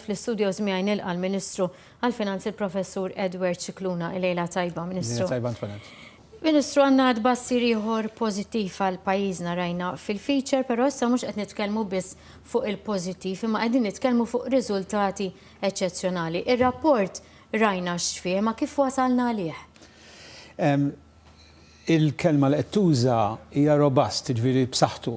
Fl-istudio zmigħajn nilqa' l-Ministru għall-Finanzi il-Professur Edward Scicluna. Lejla tajba, Ministru. Ministru, għandna tbassir ieħor pożittiv għal pajjiżna rajna fil-feature, però issa mhux qed nitkellmu biss fuq il-pożittiv, imma qegħdin nitkellmu fuq riżultati eċċezzjonali. Ir-rapport rajna x'fih, ma kif wasalna għalih? Il-kelma li qed tuża hija robust, ġifieri b'saħħtu.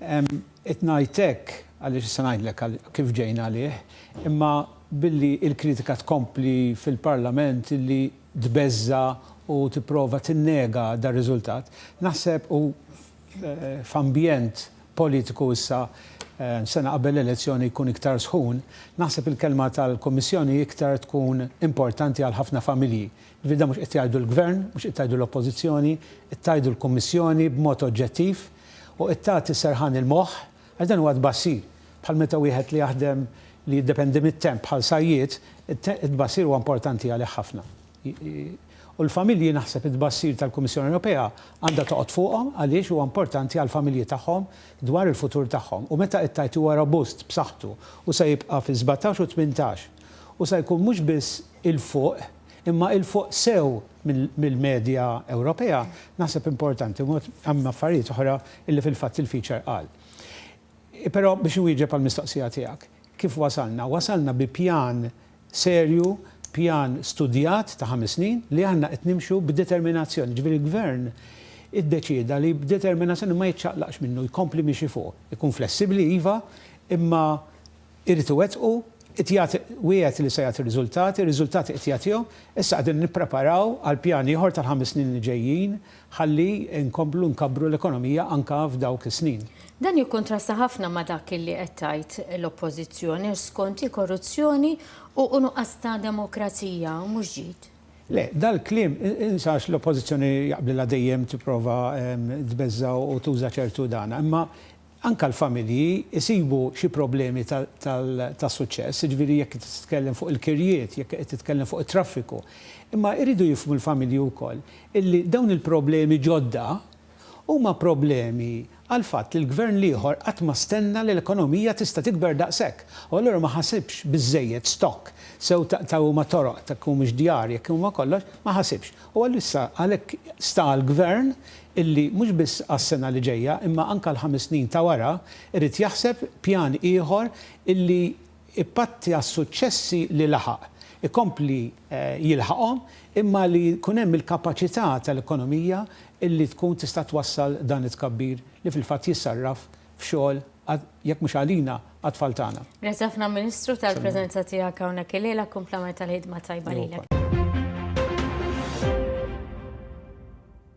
Qed ngħid hekk għaliex se ngħidlek kif ġejna għalih, imma billi l-kritika tkompli fil-Parlament illi tbeżża u tipprova tinnega dar riżultat. Naħseb u f'ambjent politiku issa sena qabel l-elezzjoni jkun iktar sħun, naħseb il-kelma tal-Kommissjoni iktar tkun importanti għal ħafna familji. Vida mhux qed jgħidu l-Gvern, mhux qed jgħidu l-Oppożizzjoni, qed tgħidu l-Kummissjoni b'mod oġġettiv u qed tagħti serħan il-moħħ għal dan huwa tbassir. Bħal meta wieħed li jaħdem li jiddependi mit-temp bħal sajjiet, it-tbassir huwa importanti għalih ħafna. U l-familji naħseb it-tbassir tal-Kummissjoni Ewropea għandha toqgħod fuqhom għaliex huwa importanti għall-familji tagħhom dwar il-futur tagħhom. U meta qed tajt huwa robust b'saħħtu u se jibqa' fi 17 u 18 u se jkun mhux biss il-fuq imma il-fuq sew mill-medja Ewropea naħseb importanti hemm affarijiet oħra illi fil-fatt il-feature qal. Però biex nwieġeb għall-mistoqsija tiegħek, kif wasalna? Wasalna bi pjan serju, pjan studjat ta' 5 snin li għandna qed nimxu b'determinazzjoni. Ġifieri l-Gvern iddeċieda li b'determinazzjoni ma jiċċaqlaqx minnu, jkompli mixi fuq. Ikun flessibbli iva, imma irid iwettqu, wieħed li se jagħti ir-riżultati qed jagħtihom, issa qegħdin nippreparaw għal pjan ieħor tal-5 snin li ġejjin ħalli nkomplu nkabbru l-ekonomija anke f'dawk is-snin. Dan jikkontrasta ħafna ma' dak li qed tgħid l-Oppożizzjoni skont korruzzjoni u nuqqas ta' demokrazija u mhux ġid. Le, dal-kliem insax l-Oppożizzjoni jaqblilha dejjem tipprova tbeżża u tuża ċertu dana, imma anke l-familji isibu xi problemi ta' suċċess, jiġifieri jekk titkellem fuq il-kirjiet, jekk qed titkellem fuq it-traffiku. Imma jridu jifhmu l-familji wkoll illi dawn il-problemi ġodda huma problemi għal fatt li l-Gvern ieħor qatt ma stenna li l-ekonomija tista' tikber daqshekk. U allura ma ħasibx biżżejjed stock sew ta' huma toroq ta' mhux djar jekk huma kollox, ma ħasibx. U allura għalhekk sta l-Gvern illi mhux biss għas-sena li ġejja, imma anke l-5 snin ta' wara irid jaħseb pjan ieħor illi ipatti għas-suċċessi li laħaq. Ikompli jilħaqhom imma li jkun hemm il-kapaċità tal-ekonomija illi tkun tista' twassal dan it-tkabbir li fil-fatt jissarraf f'xogħol jekk mhux għalina għat-tfal tagħna. Grazzi ħafna Ministru tal-preżenza tiegħek hawnhekk illejla, kumplament tal-ħidma tajba lilek.